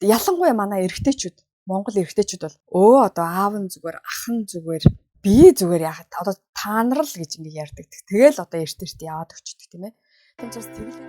Ялангуяа манай эрэгтэйчүүд, Монгол эрэгтэйчүүд бол одоо аав нь зүгээр, ах нь зүгээр, би зүгээр яхад одоо та нар л гэж ингэ ярьдаг. Тэгэл одоо эрт яваад өчтдөг тийм ээ. Тийм учраас тэгэл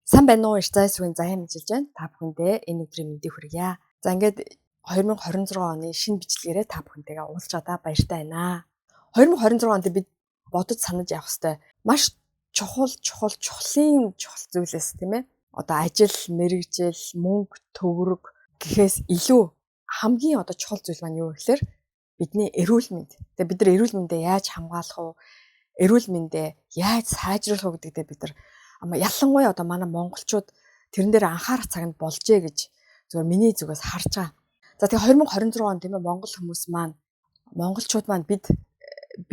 Сайн байна уу? Ирцайсгийн заяа мэджилж байна. Та бүхэндээ энэ өдрийн мэндийг хүргье. За ингээд 2026 оны шинэ бичлэгээрээ та бүхэнтэйгээ уулзч чадаа баяртай байна. 2026 онд бид бодож санаж явах хэрэгтэй маш чухал зүйлээс тийм ээ. Одоо ажил, мэргэжил, мөнгө, төвөрөг гэхээс илүү хамгийн одоо чухал зүйл маань юу гэхээр бидний эрүүл мэнд. Тэгээ бид нар эрүүл мэндээ яаж хамгаалах вэ? Эрүүл мэндээ яаж сайжруулах вэ гэдэгтээ бид нар ялангуяа одоо манай монголчууд тэрэн дээр анхаарах цагт болжээ гэж зөвхөн миний зүгээс харж байгаа. За тэгээ 2026 он тийм ээ монголчууд маань би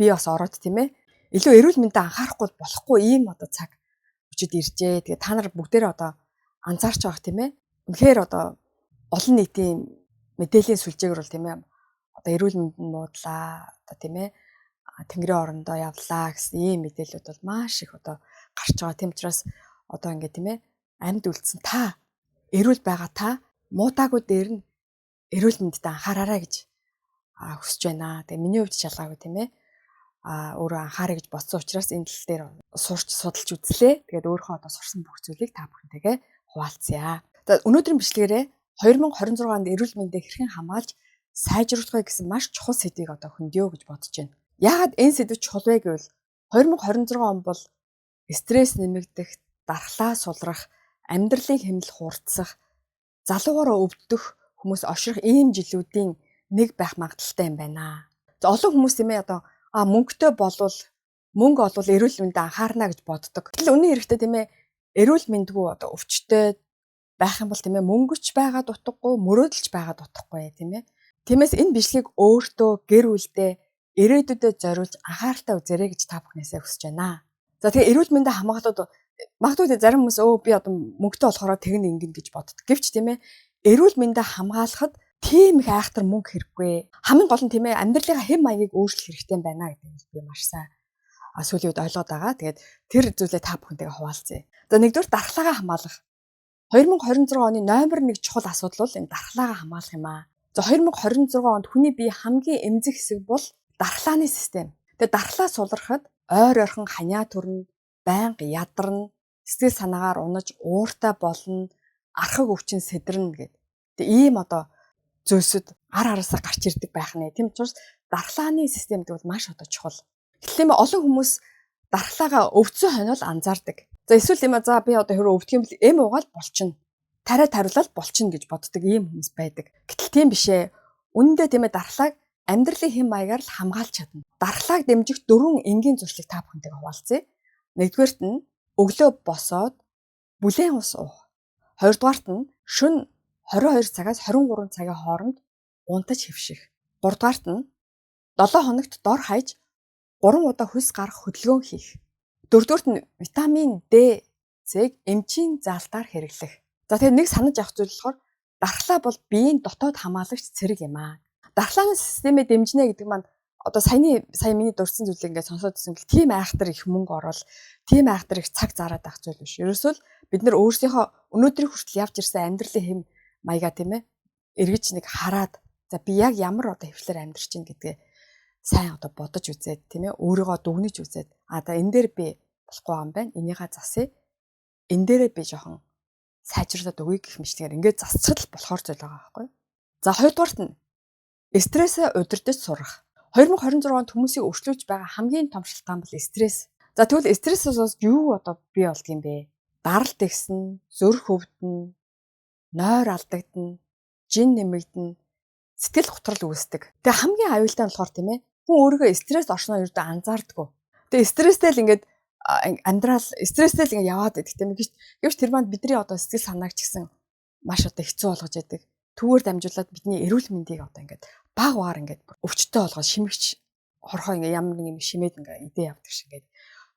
бас ороод тийм ээ илүү эрүүл мэндэд анхаарахгүй болохгүй ийм одоо цаг үчид иржээ. Тэгээ та нар бүгдээрээ одоо анзаарч байгаа тийм ээ. Үнэхээр одоо олон нийтийн мэдээллийн сүлжээгээр бол тийм ээ одоо эрүүл мэнд нь муудлаа одоо тийм ээ тэнгэрийн орондоо явлаа гэсэн ийм мэдээлэлүүд бол маш их одоо гарч байгаа. Тийм учраас одоо ингэ тийм ээ амьд үлдсэн та эрүүл байгаа та муутаагүй дээр нь эрүүл мэндэд анхаараарай гэж хүсэж байна. Тэгээ миний хувьд шалгаагүй тийм ээ өөрөө анхаарай гэж бодсон учраас энэ тал дээр сурч судалж үзлээ. Тэгээд өөрөө одоо сурсан бүх зүйлийг та бүхэнтэйгээ хуваалцъя. За өнөөдрийн бичлэгээрээ 2026 онд эрүүл мэндийг хэрхэн хамгаалж сайжруулах вэ гэсэн маш чухал сэдвийг одоо хөндөё гэж бодож байна. Яагаад энэ сэдв чухал вэ гэвэл 2026 он бол стресс нэмэгдэх, дархлаа сулрах, амьдралын хэмнэл хурдсах, залуугаараа өвдөх хүмүүс орших ийм жилүүдийн нэг байх магадaltaй юм байна. За олон хүмүүс тийм ээ одоо мөнгө олвол эрүүл мэндэд анхаарна гэж боддог. Гэтэл үнэн хэрэгтээ тийм ээ эрүүл мэндгүй одоо өвчтөй байх юм бол тийм ээ мөнгөч байгаа дутгагүй, мөрөөдөлж байгаа дутгагүй тийм ээ. Тиймээс энэ бичлэгийг өөртөө гэр бүлдээ ирээдүйдээ зориулж анхааралтай үзээрэй гэж та бүхнээсээ хүсэж байна. За тэгээ эрүүл мэндэ хамгаалаад магадгүй зарим хүмүүс би одоо мөнгөтэй болохоор тэгнэ ингэн гэж боддог. Гэвч тийм ээ эрүүл мэндэ хамгаалахад тийм их айхтар мөнгө хэрэггүй. Хамгийн гол нь тийм ээ амьдралынхаа хэм маягийг өөрчлөх хэрэгтэй байна гэдэг би маш сайн сүүлийн үед ойлгоод байгаа. Тэгээд тэр зүйлээ та бүхэнтэйгээ хуваалцъя. За нэгдүгээр дархлаагаа хамгаалах. 2026 оны номер 1 чухал асуудал бол энэ дархлаагаа хамгаалах юм аа. За 2026 онд хүний бие хамгийн эмзэг хэсэг бол дархлааны систем. Тэгээд дархлаа сулрахад ойр орхон ханиа төрнө, байнга ядарна, сэтгэл санаагаар унаж ууртай болно, архаг өвчин сэдэрнэ гэдэг. Тэгээ ийм одоо зүйлсүүд араасаа гарч ирдэг байх нэ. Тийм учраас дархлааны систем гэдэг бол маш одоо чухал. Гэтэл олон хүмүүс дархлаагаа өвдсөн хойноол анзаардаг. За эсвэл би одоо хэрэг өвдөх юм бол эм уугаал болчихно. Тариа тариулаад болчихно гэж боддог ийм хүмүүс байдаг. Гэтэл тийм биш ээ. Үнэндээ тийм ээ дархлааг амьдралын хэм маягаар л хамгаалж чадна. Дархлааг дэмжих 4 энгийн зуршлыг та бүхэнтэйгээ хуваалцъя. Нэгдүгээрт нь өглөө босоод бүлээн ус уух. Хоёрдугаарт нь шөнө 22 цагаас 23 цагийн хооронд унтаж хэвших. Гуравдугаарт нь 7 хоногт дор хаяж 3 удаа хөлс гарах хөдөлгөөн хийх. Дөрөвдүгээрт нь витамин D, C-г эмчийн заалтаар хэрэглэх. За тэгээ нэг санаж авах зүйл болохоор дархлаа бол биеийн дотоод хамгаалагч цэрэг юм аа. Дархлааны системээ дэмжинэ гэдэг маань одоо сая миний дурдсан зүйлийг ингээд сонсоод ирсэн гэл тийм айхтар их мөнгө орвол тийм айхтар их цаг зараад авах зүйл биш. Ерөөсөө л бид нар өөрсдийнхөө өнөөдрийн хүртэл явж ирсэн амьдралын хэм маягаа тийм ээ эргэж нэг хараад за би яг ямар одоо хөвчлөр амьдарч байна гэдгээ сайн одоо бодож үзээд тийм ээ өөрийгөө дүгнэж үзээд энэ дээр би болохгүй юм байна. Энийгээ засъя. Энэ дээрээ би жоохон сайжруулаад өгье гэх мэтээр ингээд засчихад л болохоор зүйл байгаа байхгүй. За хоёрдугаарт нь стрессээ удирдах сурах. 2026 онд хүмүүсийг өршлүүлж байгаа хамгийн том шалтгаан бол стресс. За тэгвэл стрессээс юу одоо бий болдгийм бэ? Даралт ихсэн, зүрх өвдөн, нойр алдагдана, жин нэмэгдэнэ, сэтгэл готрол үүсдэг. Тэгээ хамгийн аюултай нь болохоор тийм ээ хүн өөрийгөө стресс орсноо ердөө анзаардаггүй. Тэгээ стресстэй л ингээд амьдрал стресстэй л ингээд яваад байдаг тийм ээ. Гэвч тэр манд бидний одоо сэтгэл санааг ч гэсэн маш одоо хэцүү болгож яадаг. Түүгээр дамжуулаад бидний эрүүл мэндийг одоо ингээд баг багаар ингээд өвчтөй болгоод шимэгч хорхоо ингээд ямар нэг юм шимээд ингээд идэ явдаг шиг ингээд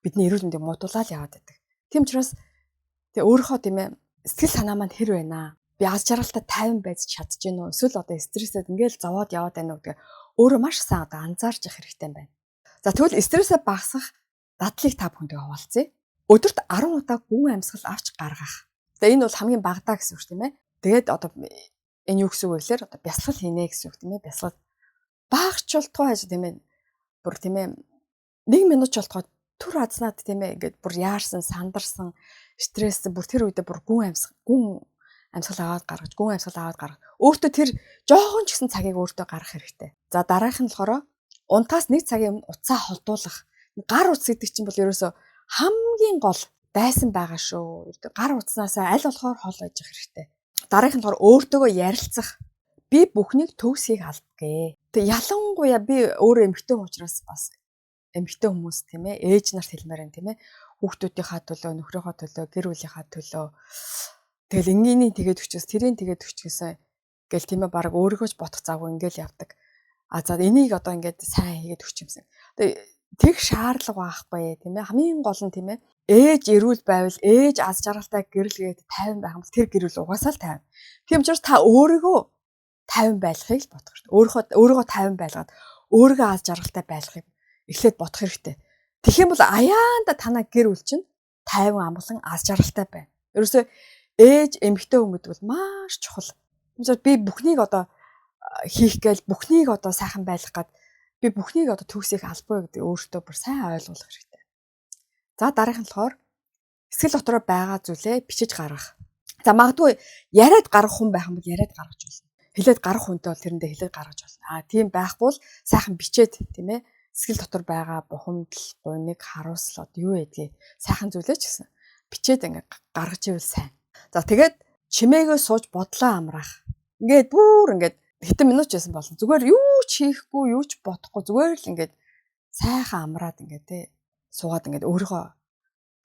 бидний эрүүл мэндийг муудуулаад яваад байдаг. Тийм учраас тэгээ өөрийнхөө тийм ээ сэтгэл санаа маань хэр байна аа? Би аз жаргалтай тайван байж чадчихэв нөө? Эсвэл одоо стрессэд ингээд зовоод яваад байна уу гэдэг өөрөө маш сайн одоо анзаарч явах хэрэгтэй юм байна. За тэгвэл стрессээ багасгах дадлыг та бүхэндээ хуваалцъя. Өдөрт 10 удаа гүн амьсгал авч гаргах. Тэгээ энэ бол хамгийн багадаа гэсэн үг тийм ээ. Тэгээд одоо энэ юу гэсэн үг вэ гэхээр одоо бясалгал хийнэ гэсэн үг тийм ээ. Бясалгал багчлтгой хаж тийм ээ. Бүр тийм ээ 1 минут ч болтгой түр азнаад тийм ээ. Ингээд бүр яарсан, сандарсан, стресс бүр тэр үедээ бүр гүн амьсгал аваад гаргаж, гүн амьсгал аваад гаргах. Өөртөө тэр жоохон ч гэсэн цагийг өөртөө гаргах хэрэгтэй. За дараагийнх нь болохоор унтаас 1 цагийн өмнө утсаа холдуулах. Гар утас гэдэг чинь бол ерөөсөө хамгийн гол дайсан байгаа шүү. Гар утаснасаа аль болохоор хол байж хэрэгтэй. Дараагийнх нь болохоор өөртөөгөө ярилцах. Би бүхнийг төгсхийг алдгээ. Тэг ялангуяа би өөрөө эмэгтэй учраас бас эмэгтэй хүмүүс тийм ээ ээж нарт хэлмээр юм тийм ээ. Хүүхдүүдийнхаа төлөө, нөхрийнхөө төлөө, гэр бүлийнхаа төлөө тэгэл ингээний тэгээд өчөөс тэрийн тэгээд өчөөсөө гэл тийм ээ баг өөрийгөө ч бодох завгүй ингээл явдаг. А за энийг одоо ингээд сайн хийгээд өччихюмсан. Тэг шаардлага байхгүй тийм ээ. Хамгийн гол нь тийм ээ. Ээж эрүүл байвал ээж аз жаргалтай гэрэлгээд 50 байх юм бол тэр гэрэл угаасаа л 50. Тийм учраас та өөрийгөө 50 байлгахыг л бодох хэрэгтэй. Өөрийгөө 50 байлгаад өөрийгөө аз жаргалтай байлгахыг эхлээд бодох хэрэгтэй. Тэгэх юм бол аяанда танаа гэр бүл чинь 50 амгалан аз жаргалтай байна. Ерөөсөө ээж эмэгтэй хүн гэдэг бол маш чухал. Тэгвэл би бүхнийг одоо хийх гээл бүхнийг одоо сайхан байлгах гад би бүхнийг одоо төгсөх албагүй гэдэг өөртөө бүр сайн ойлгох хэрэгтэй. За дараагийнх нь болохоор эсгэл дотроо байгаа зүйлээ бичиж гаргах. За магадгүй яриад гаргах хүн байх юм бол яриад гаргаж болно. Хэлээд гарах хүнтэй бол тэрэндээ хэлээд гаргаж болно. Тийм байхгүй бол сайхан бичээд тийм ээ эсгэл дотор байгаа бухимдал, гуниг, харуулсал юу гэдгийг сайхан зүйлээ ч гэсэн бичээд ингээ гаргаж ивэл сайн. За тэгээд чимээгээ сууж бодлоо амраах. Ингээд бүр ингээд хитэн минут ч байсан болно. Зүгээр юу ч хийхгүй, юу ч бодохгүй зүгээр л ингээд сайхан амраад ингээд те суугаад ингээд өөрийгөө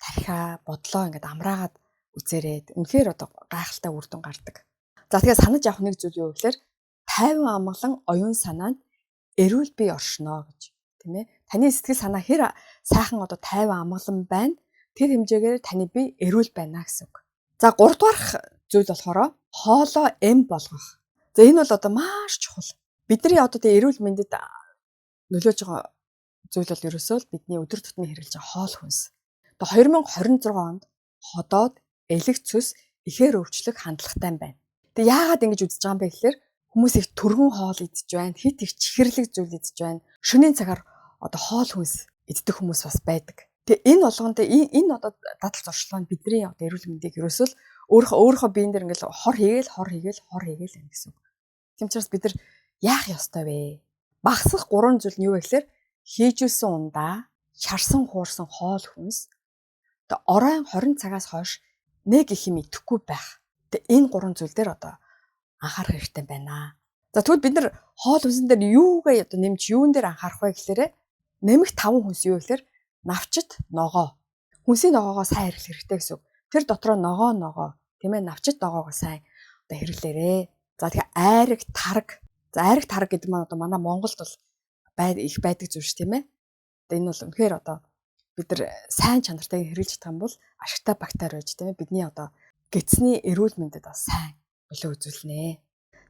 тархиа бодлоо ингээд амраагаад үзээрээд үнэхээр одоо гайхалтай үр дүн гардаг. За тэгээд санаж авах нэг зүйл юу гэхээр 50 амгалан оюун санаанд эрүүл бие оршино гэж тийм ээ. Таны сэтгэл санаа хэр сайхан одоо 50 амгалан байна. Тэр хэмжээгээр таны бие эрүүл байна гэсэн үг. За 3 дугаарх зүйл болохоор хоолоо эм болгох. За энэ бол одоо маш чухал. Бидний одоо тэгээ эрүүл мэндэд нөлөөж байгаа зүйл бол ерөөсөө л бидний өдөр тутмын хэрэглэж байгаа хоол хүнс. Одоо 2026 онд ходоод элэг цус ихээр өвчлөх хандлагатай байна. Тэгээ яагаад ингэж үзэж байгаа юм бэ гэхээр хүмүүс их төргөн хоол идэж байна, хит их чихэрлэг зүйл идэж байна. Шөнийн цагаар одоо хоол хүнс иддэг хүмүүс бас байдаг. Тэгээ энэ болгонд энэ одоо дадал зуршлаа бидний одоо эрүүл мэндийг ерөөсөө л өөрийнхөө биеийн дээр ингээл хор хийгээл байна гэсэн үг. Тийм учраас бид нар яах ёстой вэ? Багасгах 3 зүйл нь юу вэ гэхээр хийжүүлсэн ундаа, шарсан хуурсан хоол хүнс, тэгээ оройн 20 цагаас хойш нэг их юм идэхгүй байх. Тэгээ энэ 3 зүйл дээр одоо анхаарах хэрэгтэй байна. За тэгвэл бид нар хоол хүнсэн дээр юугаа одоо нэмж юун дээр анхаарах вэ гэхээр нэмэх 5 хүнс юу гэхээр навчит, ногоо. Хүнсийн ногоогоо сайн хэрэглэх хэрэгтэй гэсэн үг. Тэр дотроо ногоо тийм ээ навчит ногоогоо сайн одоо хэрэглээрээ. За тэгээ айраг тараг. За айраг тараг гэдэг маань одоо манай Монголд бол их байдаг зүйл ш тийм ээ. Энэ бол үнэхээр одоо бид нар сайн чанартай хэрэглэж чадах юм бол ашигтай бактери байж тийм ээ бидний одоо гэцний эрүүл мэндэд бас сайн нөлөө үзүүлнэ.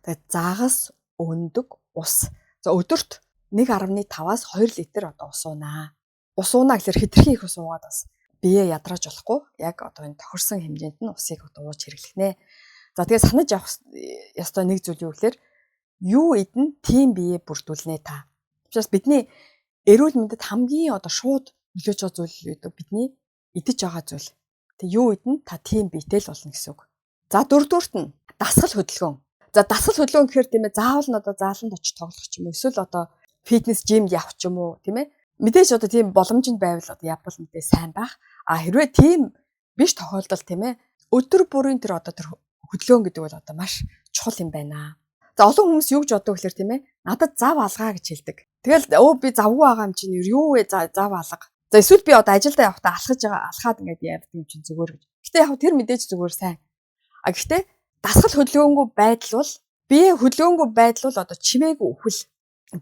Тэгээд загас, өндөг, ус. За өдөрт 1.5-аас 2 литр одоо ус уунаа. Ус уунаа гэхээр хэтэрхий их ус уугаад бас бие ядрааж болохгүй. Яг одоо энэ тохирсон хэмжээнд нь усыг одоо ууж хэрэглэнэ. За тэгээд санаж явах ёстой нэг зүйл юу гэхээр юу идэн тийм бие бүрдүүлнэ та. Учраас бидний эрүүл мэндэд хамгийн одоо шууд нөлөөж байгаа зүйл юу бидний идэж байгаа зүйл. Тэг юу идэн та тийм биетэй л болно гэсэн үг. За дөрөвдүгüрт нь дасгал хөдөлгөөн. За дасгал хөдөлгөөн гэхээр тийм ээ заавал нь одоо зааланд очиж тоглох ч юм уу эсвэл одоо фитнес жимд явах ч юм уу тийм ээ. Мэдээж одоо тийм боломжинд байвал одоо явбал мэдээ сайн байх. А хэрвээ тийм биш тохиолдолд тийм ээ өдөр бүрийн тэр одоо тэр хөдөлгөөн гэдэг бол одоо маш чухал юм байна. За олон хүмүүс юу гэж боддог гэхээр тийм ээ надад зав алгаа гэж хэлдэг. Тэгэл би завгүй байгаа юм чинь юу вэ зав алга. За эсвэл би одоо ажилдаа явахдаа алхаад ингээд яадаг юм чинь зүгээр гэж. Гэтэ яг тэр мэдээж зүгээр сайн. А гэхдээ дасгал хөдөлгөөнгүй байдал бол одоо чимээгүй өхөл.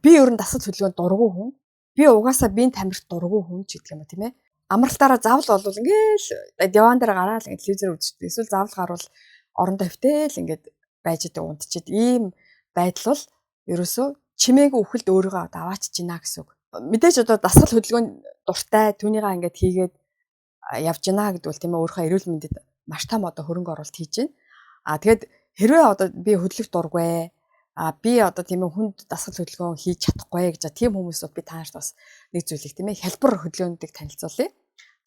Би ер нь дасгал хөдөлгөөнд дургүй хүн. Би угаасаа биеийн тамирт дургүй хүн ч гэдэг юм ба тийм ээ. Амралтаараа завл болвол ингээл диван дээр гараал ингээд телевизээр үздэг. Эсвэл завл гарвал орон тавьтай л ингээд байж идэг унтчихэд ийм байдал бол ерөөсөө чимээгүй үхэлд өөрийгөө одоо аваачж гинэ гэсэн үг. Мэдээж одоо дасгал хөдөлгөөнд дуртай түүнийгаа ингээд хийгээд явж гинэ гэдэг бол тийм ээ өөрийнхөө эрүүл мэндэд маш том одоо хөрөнгө оруулалт хийж байна. Тэгээд хэрвээ одоо би хөдлөх дургүй би одоо тийм ээ хүнд дасгал хөдөлгөөн хийж чадахгүй гэж тийм хүмүүс бол би таашд бас нэг зүйлийг тийм ээ хялбар хөдөлгөөндийг танилцуулъя.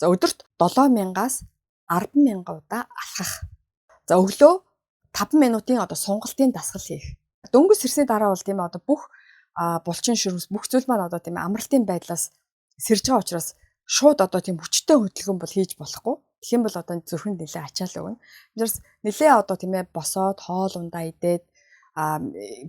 За өдөрт 7000-аас 100000 удаа алхах. За өглөө 5 минутын одоо сунгалтын дасгал хийх. Дөнгөс ирсний дараа бол тийм ээ одоо бүх булчин ширүүс бүх зүйл маань одоо тийм ээ амралтын байдлаас сэрж байгаа учраас шууд одоо тийм хүчтэй хөдөлгөөн бол хийж болохгүй. Тэгэх юм бол одоо зүрхэнд нэлээ ачаал өгнө. Тэрс нэлээ одоо тийм ээ босоод хоол ундаа идээд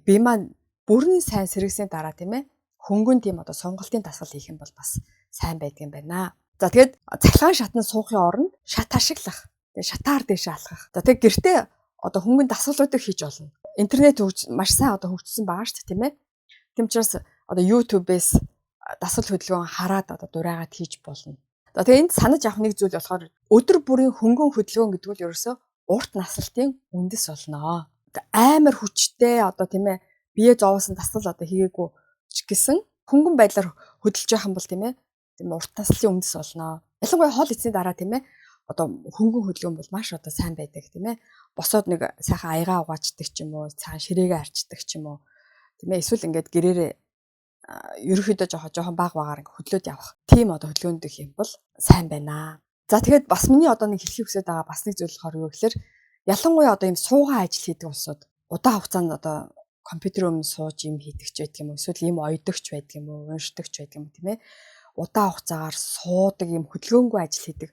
би маань бүрэн сайн сэргсэний дараа тийм ээ хөнгөн тийм одоо сунгалтын дасгал хийх юм бол бас сайн байдаг юм байна. За тэгээд цахилгаан шатнд суухын оронд шат ашиглах. Тэгээд шатаар дэше алхах. За тэгээд гэртээ одоо хөнгөн дасгалуудыг хийж болно. Интернет маш сайн одоо хөгжсөн байгаа шүү дээ тийм ээ. Тийм учраас одоо YouTube-ээс дасгал хөдөлгөөн хараад одоо дураагаад хийж болно. За тэгээд энд санаж авах нэг зүйл болохоор өдөр бүрийн хөнгөн хөдөлгөөн гэдэг нь ерөөсөө урт наслалтын үндэс болно. Амар хүчтэй одоо тийм ээ бие зовоосон дасгал одоо хийгээгүй ч гэсэн хөнгөн байдлаар хөдөлж явах юм бол тийм ээ урт наслалтын үндэс болно. Ялангуяа хоол идсний дараа тийм ээ одоо хөнгөн хөдөлгөөн бол маш одоо сайн байдаг тийм ээ. Босоод нэг сайхан аягаа угаачдаг ч юм уу, цаан ширээгээ арчдаг ч юм уу. Тийм ээ эсвэл ингээд гэрээрээ ерөөхдөө жоохон баг багаар ингээд хөдлөөд явах. Тийм одоо хөдөлгөөнд их юм бол сайн байна. За тэгээд бас миний одоо нэг хэлхий хүсэж байгаа бас нэг зүйл болохоор юу гэхээр ялангуяа одоо ийм суугаа ажил хийдэг улсууд удаан хугацаанд одоо компьютер өмнө сууж юм хийдэг ч байдаг юм уу, эсвэл ийм ойдогч байдаг юм уу, уншдагч байдаг юм тийм ээ. Удаан хугацаагаар суудаг ийм хөдөлгөөнгүй ажил хийдэг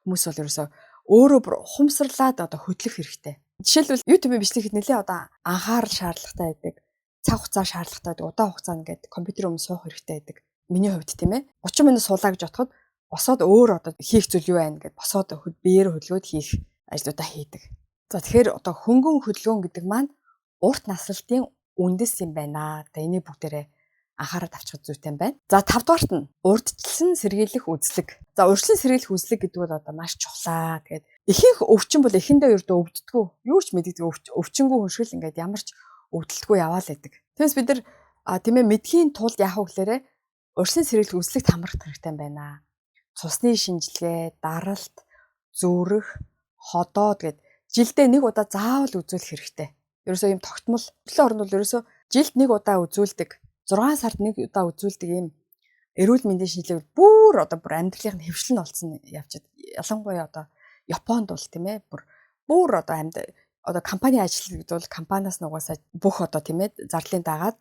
хүмүүс бол ерөөсөө өөрөө бүр ухамсарлаад одоо хөдлөх хэрэгтэй. Жишээлбэл YouTube-ийн бичлэг хэд нэлээ одоо анхаарал шаардлагатай байдаг. Цаг хугацаа шаардлагатай байдаг. Удаан хугацаанд ингээд компьютер өмнө суух хэрэгтэй байдаг. Миний хувьд тийм ээ. 30 минут суулаа гэж бодоход босоод өөр одоо хийх зүйл юу байна гэд босоод биеэр хөдөлгөөд хийх ажлуудаа хийдэг. За тэгэхээр одоо хөнгөн хөдөлгөөн гэдэг маань урт наслалтын үндэс юм байна. Одоо энийг бүгдээрээ анхаарал тавьчих зүйтэй байна. За 5 дугаарт нь урдчлан сэргийлэх үзлэг. За урдчлан сэргийлэх үзлэг гэдэг бол одоо маш чухлаа. Тэгээд ихэнх өвчин бол эхэндээ ердөө өвддөггүй. Юу ч мэддэггүй өвчнгөө хөншгөл ингээд ямар ч өвдөлтгүй яваал байдаг. Тэгээс бид нар тийм ээ мэдхийн тулд яах вэ гэхээр урдчлан сэргийлэх үзлэгт хамрах хэрэгтэй байна. Цусны шинжилгээ, даралт, зүрх, ходоод гэд жилдээ нэг удаа заавал үзүүлэх хэрэгтэй. Ерөөсөө ийм тогтмол төлөө орнд бол ерөөсөө жилд нэг удаа үзүүлдэг. 6 сард нэг удаа үзүүлдэг ийм эрүүл мэндийн шинжилгээг бүр амьдралын хэвшил нь олцсон явж байна. Ялангуяа одоо Японд бол тийм ээ бүр одоо компани ажилтнууд бол компаниас нь угаасаа бүх одоо тийм ээ зарлалын дагаад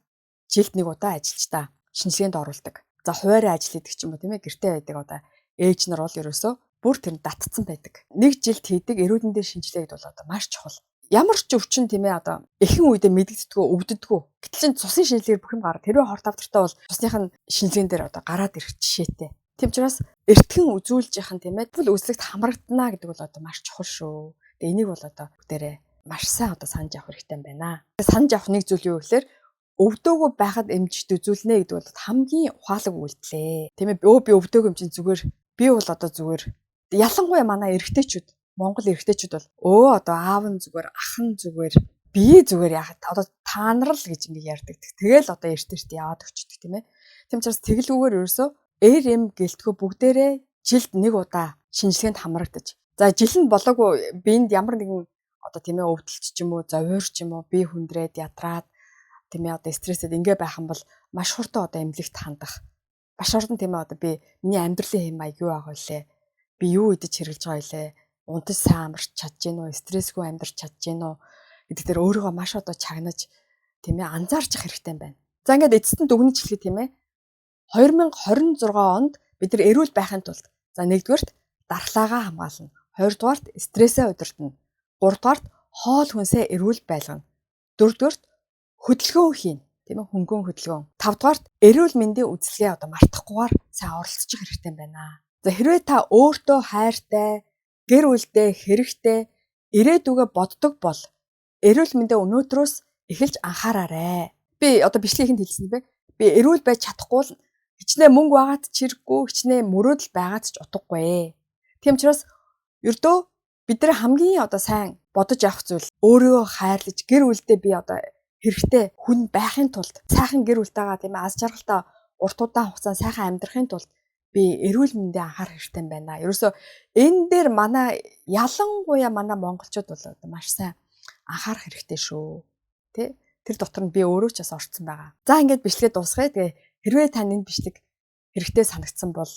жилд нэг удаа ажилчдаа шинжилгээнд оруулдаг. За хуваарь ажил хийдэг ч юм уу тийм ээ гэртээ байдаг одоо ээж нар бол ерөөсөө бүр тэр татцсан байдаг. Нэг жилд хийдэг эрүүл мэндийн шинжилгээг бол одоо маш чухал. Ямар ч өвчин тийм ээ одоо эхэн үедээ мэдэгддэггүй өвддөггүй. Гэтэл чин цусын шинжилгээр бүх юм гараад хэрвээ хорт авдартай бол цусных нь шинжилгээнд дээр одоо гараад ирэх жишээтэй. Тийм учраас эртхэн үзүүлж яхан тийм ээ тэгвэл үзлэгт хамрагдана гэдэг бол одоо маш чухал шүү. Тэгээ энийг бол одоо бүгдээрээ маш сайн одоо санаж авах хэрэгтэй юм байна. Санаж авах нэг зүйл юу гэхээр өвдөөгүй байхад эмчт үзүүлнэ гэдэг бол хамгийн ухаалаг үйлдэл. Тийм ээ би өвдөөгүй юм чинь зүгээр би бол одоо зүгээр ялангуяа манай эрэгтэйчүүд Монгол эрэгтэйчүүд бол одоо аав нь зүгээр, ах нь зүгээр, бие зүгээр яхад одоо та нар л гэж ингэ ярьдаг. Тэгэл одоо эрт яваад өчтдөг тийм ээ. Тийм учраас тэглүүгээр ерөөсөө ЭРМ гэлтгөө бүгдээрээ жилд нэг удаа шинжилгээнд хамрагдаж. За жил нь болоогүй биэнд ямар нэгэн одоо тийм ээ өвдөлт ч юм уу, зовир ч юм уу, бие хүндрээд ядраад тийм ээ одоо стрессэд ингэ байх юм бол маш хурдан одоо эмнэлэгт хандах. Маш хурдан тийм ээ одоо миний амьдралын хэм маяг юу байгаа вэ? Би юу идэж хэрглэж байгаа вэ? Унтаж сайн амарч чадж гин үү, стрессгүй амьдарч чадж гин үү гэдэг дээр өөрийгөө маш одоо чагнаж тийм ээ анзаарч явах хэрэгтэй юм байна. За ингээд эцэст нь дүгнэж хэлэхэд тийм ээ 2026 онд бид нар эрүүл байхын тулд за нэгдүгээрт дархлаагаа хамгаална, хоёрдугаарт стрессээ удирдна, гуравдугаарт хоол хүнсээ эрүүл байлгана, дөрөвдүгээрт хөдөлгөөн хийн, тийм ээ хөнгөн хөдөлгөөн, тавдугаарт эрүүл мэндийн үзлэгээ одоо мартахгүйгээр сайн оролцож явах хэрэгтэй юм байна. За хэрвээ та өөртөө хайртай гэр бүлдээ хэрэгтэй ирээдүгөө боддог бол эрүүл мэндээ өнөөдрөөс эхэлж анхаараарай. Би одоо бичлэгийн хэлсэн бэ. Би эрүүл байж чадахгүй л хичнээн мөнгө байгаад ч хэрэггүй, хичнээн мөрөөдөл байгаад ч утгагүй. Тийм учраас ердөө бид нар хамгийн одоо сайн бодож авах зүйл өөрийгөө хайрлаж гэр бүлдээ би одоо хэрэгтэй хүн байхын тулд сайхан гэр бүлтэйгээ тийм ээ аз жаргалтай урт удаан хугацаанд сайхан амьдрахын тулд би эрүүл мэндэд анхаарах хэрэгтэй юм байна. Ерөөсөө энэ дээр манай ялангуяа манай монголчууд бол маш сайн анхаарах хэрэгтэй шүү. Тэ? Тэр дотор нь би өөрөө ч бас орцсон байгаа. За ингээд бичлэгээ дуусгая. Тэгээ хэрвээ тань энэ бичлэг хэрэгтэй санагдсан бол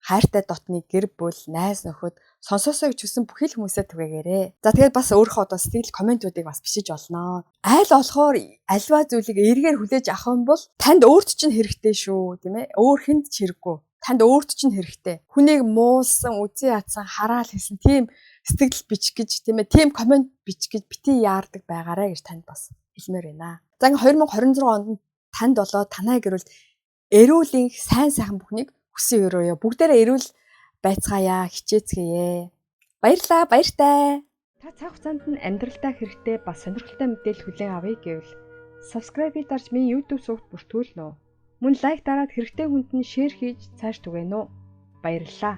хайртай дотны гэр бүл, найз нөхөд сонсоосоо гэж хүсэн бүхий л хүмүүсээ түгээгээрэй. За тэгээд бас өөрийнхөө одоо сэтгэл комментуудыг бас бичиж олноо. Айл болохоор альва зүйлийг эргээр хүлээж авах юм бол танд өөрт чинь хэрэгтэй шүү, тийм ээ? Өөр хүнд ч хэрэггүй. Танд өөрт чинь хэрэгтэй. Хүнийг муулсан, үзий ядсан, хараал хэлсэн тийм сэтгэл бичих гэж, тийм ээ? Тийм коммент бичих гэж бити яардаг байгаарэ гэж танд бас хэлмээр байна. За ингээ 2026 онд танд болоо танай гэрэлд эрүүлийн сайн бүхнийг хүсэн өрөөё. Бүгдээрээ эрүүл байцгаая, хичээцгээе. Баярлаа, баяртай. Та цаг хугацаанд нь амьдралдаа хэрэгтэй бас сонирхолтой мэдээлэл хүлээн авъя гэвэл subscribe-ийг дарж минь YouTube сувагт бүртгүүлнэ үү. Мөн лайк дараад хэрэгтэй хүнд нь шеэр хийж цааш түгээнэ үү. Баярлалаа.